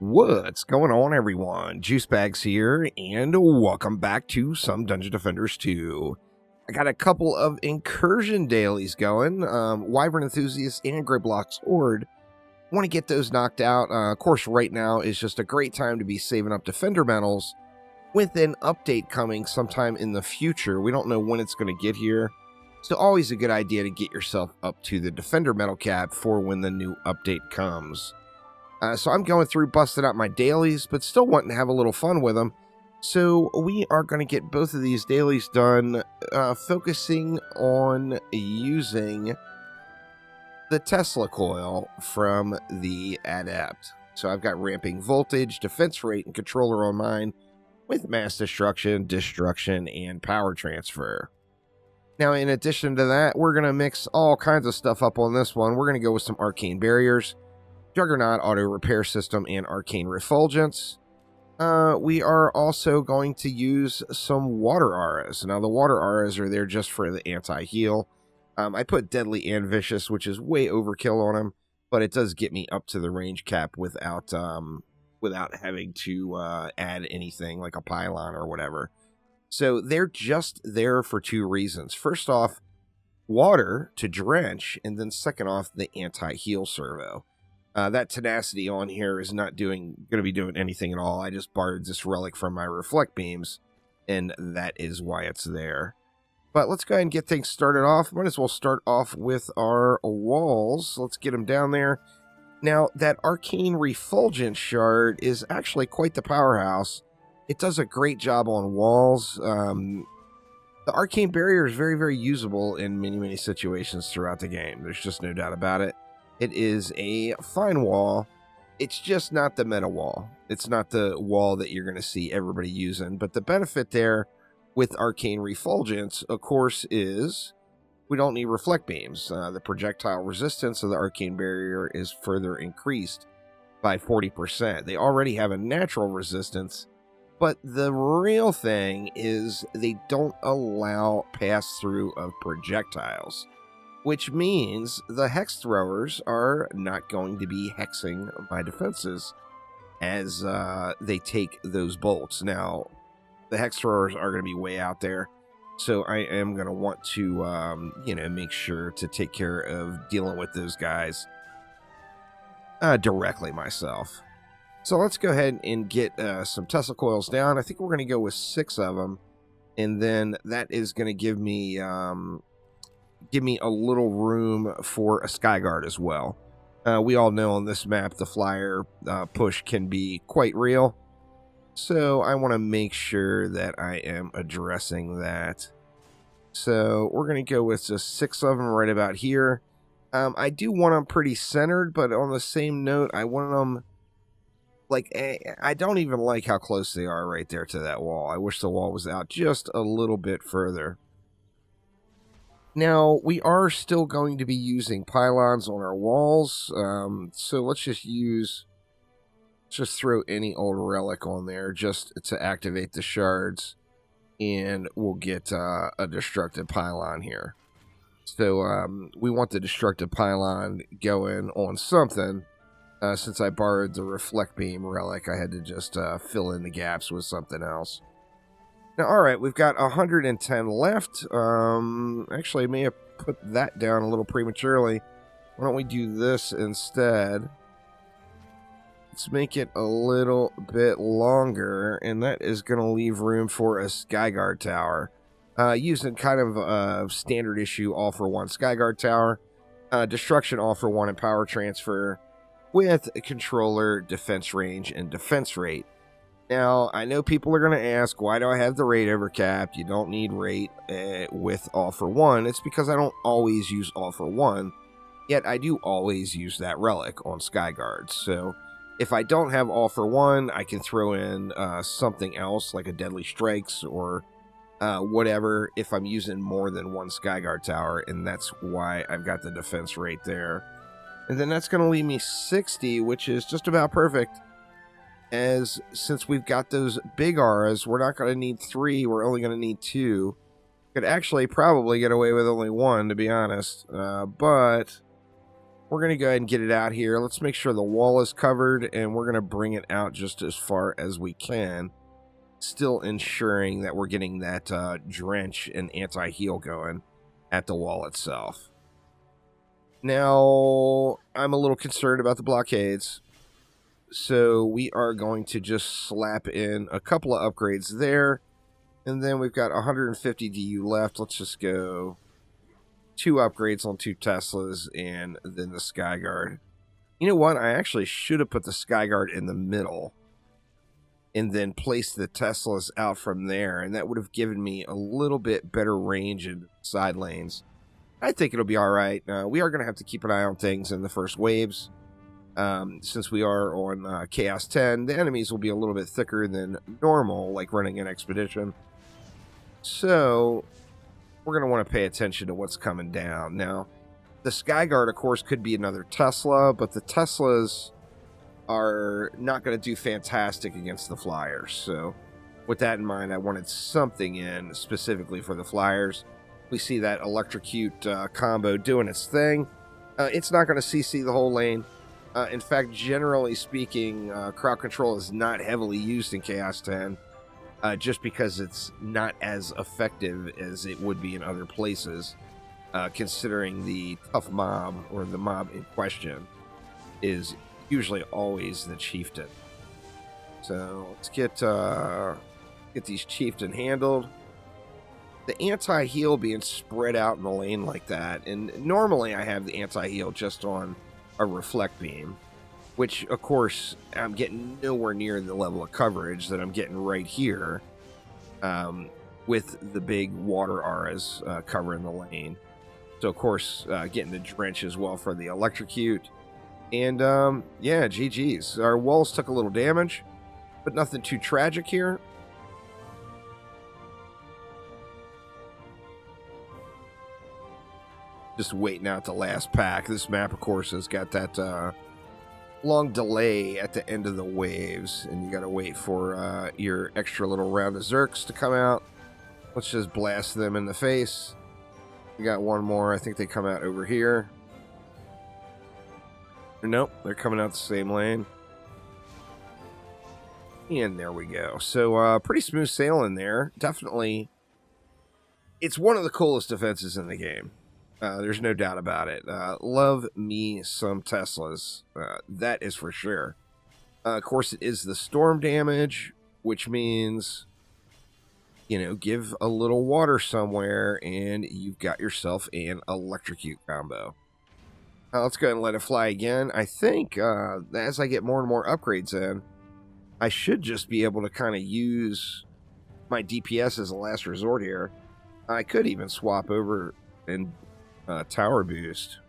What's going on, everyone? Juicebags here, and welcome back to some Dungeon Defenders 2. I got a couple of incursion dailies going. Wyvern Enthusiast and Griblock's Horde. Want to get those knocked out. Of course, right now is just a great time to be saving up Defender medals with an update coming sometime in the future. We don't know when it's going to get here. So always a good idea to get yourself up to the Defender medal cap for when the new update comes. So I'm going through, busting out my dailies, but still wanting to have a little fun with them. So we are going to get both of these dailies done, focusing on using the Tesla coil from the Adept. So I've got ramping voltage, defense rate, and controller on mine with mass destruction, and power transfer. Now, in addition to that, we're going to mix all kinds of stuff up on this one. We're going to go with some arcane barriers, Juggernaut auto repair system, and arcane refulgence. We are also going to use some water auras. Now, the water auras are there just for the anti-heal. I put deadly and vicious, which is way overkill on them, but it does get me up to the range cap without having to add anything like a pylon or whatever. So they're just there for two reasons. First off, water to drench, and then second off, the anti-heal servo. That tenacity on here is not going to be doing anything at all. I just borrowed this relic from my reflect beams, and that is why it's there. But let's go ahead and get things started off. Might as well start off with our walls. Let's get them down there. Now, that arcane refulgence shard is actually quite the powerhouse. It does a great job on walls. The arcane barrier is very, very usable in many, many situations throughout the game. There's just no doubt about it. It is a fine wall. It's just not the meta wall. It's not the wall that you're going to see everybody using. But the benefit there with arcane refulgence, of course, is we don't need reflect beams. The projectile resistance of the arcane barrier is further increased by 40%. They already have a natural resistance, but the real thing is they don't allow pass-through of projectiles, which means the hex throwers are not going to be hexing my defenses as they take those bolts. Now, the hex throwers are going to be way out there, so I am going to want to, make sure to take care of dealing with those guys directly myself. So let's go ahead and get some Tesla coils down. I think we're going to go with 6 of them, and then that is going to give me a little room for a Skyguard as well. We all know on this map the flyer push can be quite real, so I want to make sure that I am addressing that. So we're going to go with just 6 of them right about here. I do want them pretty centered, but on the same note, I want them I don't even like how close they are right there to that wall. I wish the wall was out just a little bit further. Now, we are still going to be using pylons on our walls, so let's just throw any old relic on there just to activate the shards, and we'll get a destructive pylon here. So we want the destructive pylon going on something. Since I borrowed the reflect beam relic, I had to just fill in the gaps with something else. Now, alright, we've got 110 left. Actually, I may have put that down a little prematurely. Why don't we do this instead? Let's make it a little bit longer, and that is going to leave room for a Skyguard tower. Using kind of a standard issue all-for-one Skyguard tower. Destruction all-for-one and power transfer with a controller, defense range, and defense rate. Now, I know people are going to ask, why do I have the rate overcapped? You don't need rate with all for one. It's because I don't always use all for one, yet I do always use that relic on Skyguards. So if I don't have all for one, I can throw in something else like a Deadly Strikes or whatever if I'm using more than one Skyguard tower, and that's why I've got the defense rate there. And then that's going to leave me 60, which is just about perfect. Since we've got those big auras, we're not going to need 3, we're only going to need 2. Could actually probably get away with only 1, to be honest. But We're going to go ahead and get it out here. Let's make sure the wall is covered, and we're going to bring it out just as far as we can, still ensuring that we're getting that drench and anti-heal going at the wall itself. Now, I'm a little concerned about the blockades, so we are going to just slap in a couple of upgrades there, and then we've got 150 DU left. Let's just go 2 upgrades on 2 Teslas, and then the Skyguard. You know what? I actually should have put the Skyguard in the middle and then placed the Teslas out from there, and that would have given me a little bit better range in side lanes. I think it'll be all right. We are going to have to keep an eye on things in the first waves. Since we are on Chaos 10, the enemies will be a little bit thicker than normal, like running an expedition. So we're going to want to pay attention to what's coming down. Now, the Skyguard, of course, could be another Tesla, but the Teslas are not going to do fantastic against the Flyers. So with that in mind, I wanted something in specifically for the Flyers. We see that Electrocute combo doing its thing. It's not going to CC the whole lane. In fact, generally speaking, crowd control is not heavily used in Chaos 10. Just because it's not as effective as it would be in other places, considering the tough mob, or the mob in question, is usually always the chieftain. So let's get these chieftain handled. The anti-heal being spread out in the lane like that, and normally I have the anti-heal just on a reflect beam, which, of course, I'm getting nowhere near the level of coverage that I'm getting right here with the big water auras covering the lane. So, of course, getting the drench as well for the Electrocute. And, yeah, GG's. Our walls took a little damage, but nothing too tragic here. Just waiting out the last pack. This map, of course, has got that long delay at the end of the waves, and you got to wait for your extra little round of Zerks to come out. Let's just blast them in the face. We got one more. I think they come out over here. Nope, they're coming out the same lane. And there we go. So pretty smooth sailing there. Definitely, it's one of the coolest defenses in the game. There's no doubt about it. Love me some Teslas. That is for sure. Of course, it is the storm damage, which means, you know, give a little water somewhere, and you've got yourself an Electrocute combo. Let's go ahead and let it fly again. I think as I get more and more upgrades in, I should just be able to kind of use my DPS as a last resort here. I could even swap over and tower boost.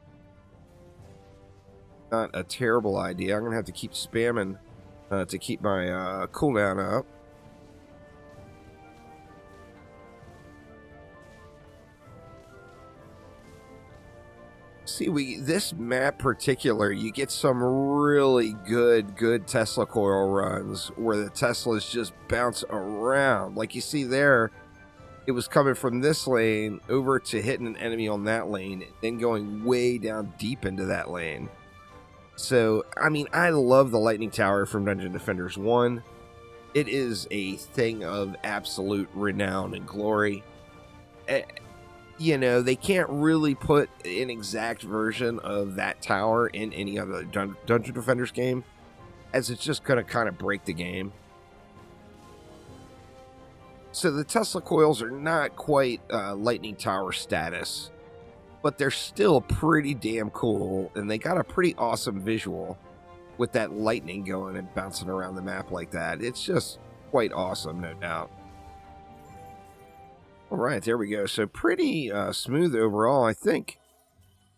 Not a terrible idea. I'm going to have to keep spamming to keep my cooldown up. See, this map particular, you get some really good Tesla coil runs where the Teslas just bounce around. Like you see there, it was coming from this lane over to hitting an enemy on that lane, then going way down deep into that lane. So, I mean, I love the Lightning Tower from Dungeon Defenders 1. It is a thing of absolute renown and glory. You know, they can't really put an exact version of that tower in any other Dungeon Defenders game, as it's just going to kind of break the game. So the Tesla coils are not quite Lightning Tower status, but they're still pretty damn cool, and they got a pretty awesome visual with that lightning going and bouncing around the map like that. It's just quite awesome, no doubt. All right, there we go. So pretty smooth overall. I think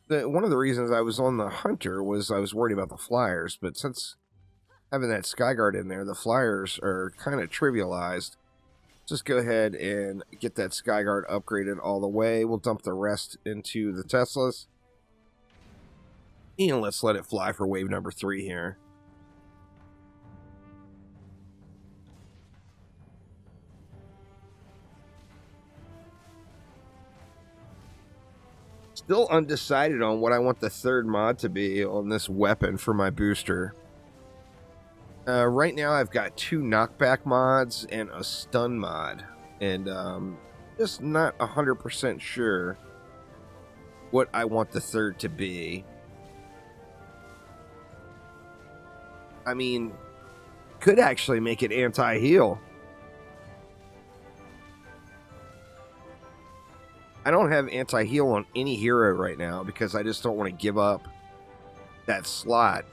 that one of the reasons I was on the Hunter was I was worried about the Flyers, but since having that Skyguard in there, the Flyers are kind of trivialized. Just go ahead and get that Skyguard upgraded all the way. We'll dump the rest into the Teslas. And let's let it fly for wave number 3 here. Still undecided on what I want the third mod to be on this weapon for my booster. Right now I've got 2 knockback mods and a stun mod. And just not 100% sure what I want the third to be. I mean, could actually make it anti-heal. I don't have anti-heal on any hero right now because I just don't want to give up that slot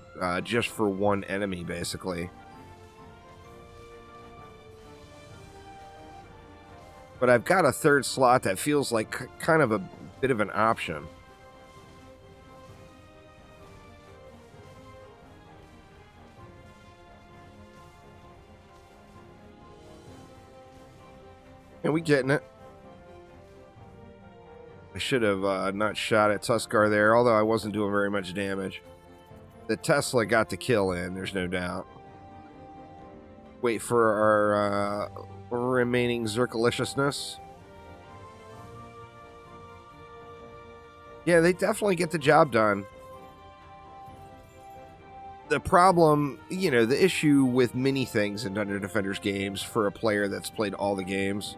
just for one enemy, basically. But I've got a third slot that feels like kind of a bit of an option. And we getting it. I should have not shot at Tuskar there, although I wasn't doing very much damage. The Tesla got the kill in, there's no doubt. Wait for our remaining Zerkaliciousness. Yeah, they definitely get the job done. The problem, you know, the issue with many things in Dungeon Defenders games for a player that's played all the games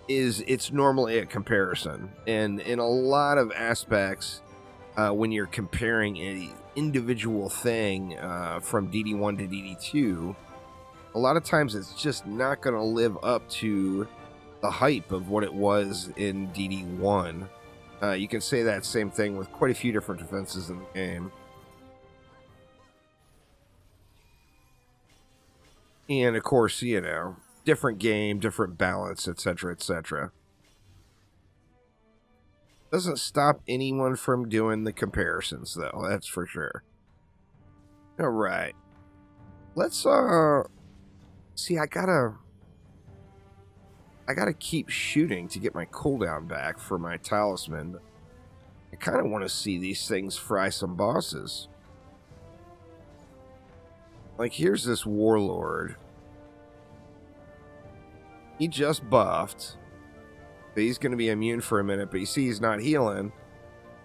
is it's normally a comparison. And in a lot of aspects, when you're comparing an individual thing from DD1 to DD2, a lot of times it's just not going to live up to the hype of what it was in DD1. You can say that same thing with quite a few different defenses in the game. And of course, you know, different game, different balance, etc., etc. Doesn't stop anyone from doing the comparisons, though. That's for sure. All right. Let's, see, I gotta keep shooting to get my cooldown back for my talisman. I kind of want to see these things fry some bosses. Like, here's this warlord. He just buffed. But he's going to be immune for a minute, but you see he's not healing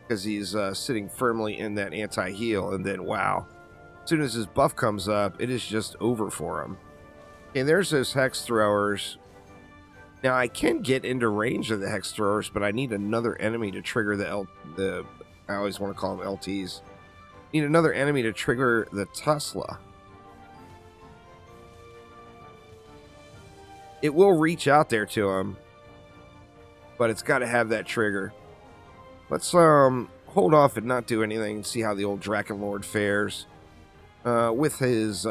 because he's sitting firmly in that anti-heal, and then, wow. As soon as his buff comes up, it is just over for him. Okay, there's those hex throwers. Now, I can get into range of the hex throwers, but I need another enemy to trigger the I always want to call them LTs. Need another enemy to trigger the Tesla. It will reach out there to him, but it's got to have that trigger. Let's hold off and not do anything and see how the old Drakenlord fares with his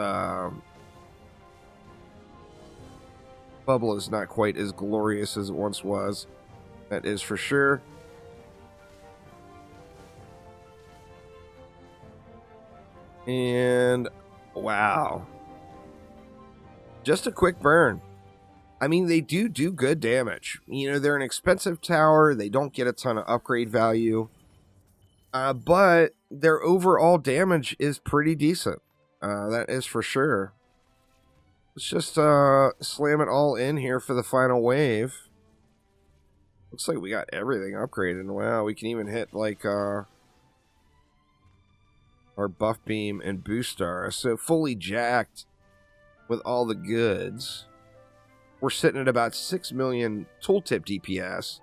bubble is not quite as glorious as it once was. That is for sure. And wow, just a quick burn. I mean, they do good damage. You know, they're an expensive tower. They don't get a ton of upgrade value. But their overall damage is pretty decent. That is for sure. Let's just slam it all in here for the final wave. Looks like we got everything upgraded. Wow, we can even hit, like, our buff beam and boost star. So fully jacked with all the goods. We're sitting at about 6 million tooltip DPS.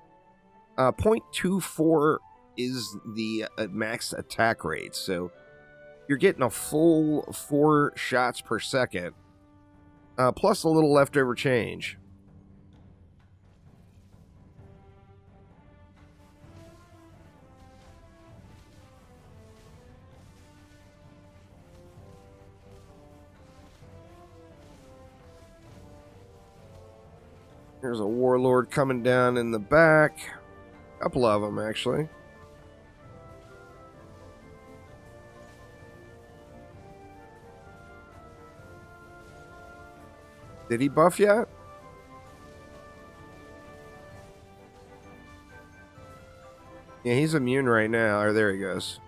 0.24 is the max attack rate. So you're getting a full 4 shots per second. Plus a little leftover change. There's a warlord coming down in the back. A couple of them, actually. Did he buff yet? Yeah, he's immune right now. Or there he goes.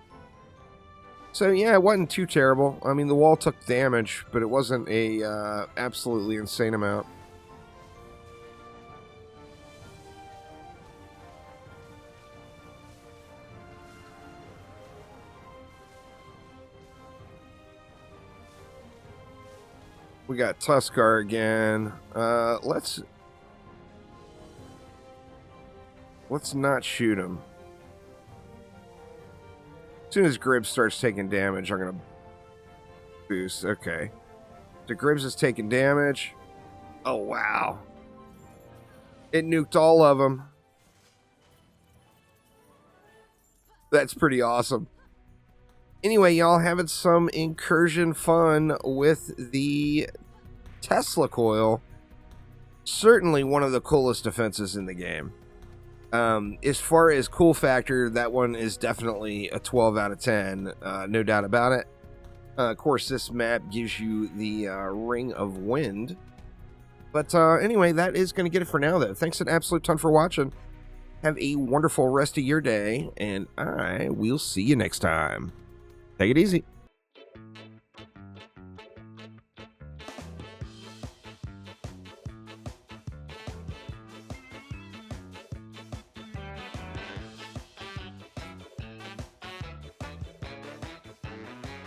So yeah, it wasn't too terrible. I mean, the wall took damage, but it wasn't a absolutely insane amount. We got Tuskar again. Let's not shoot him. As soon as Grib starts taking damage, I'm gonna boost. Okay. So Gribs is taking damage. Oh, wow. It nuked all of them. That's pretty awesome. Anyway, y'all having some incursion fun with the Tesla coil. Certainly one of the coolest defenses in the game. As far as cool factor, that one is definitely a 12 out of 10. No doubt about it. Of course, this map gives you the Ring of Wind. But anyway, that is going to get it for now, though. Thanks an absolute ton for watching. Have a wonderful rest of your day, and I will see you next time. Take it easy.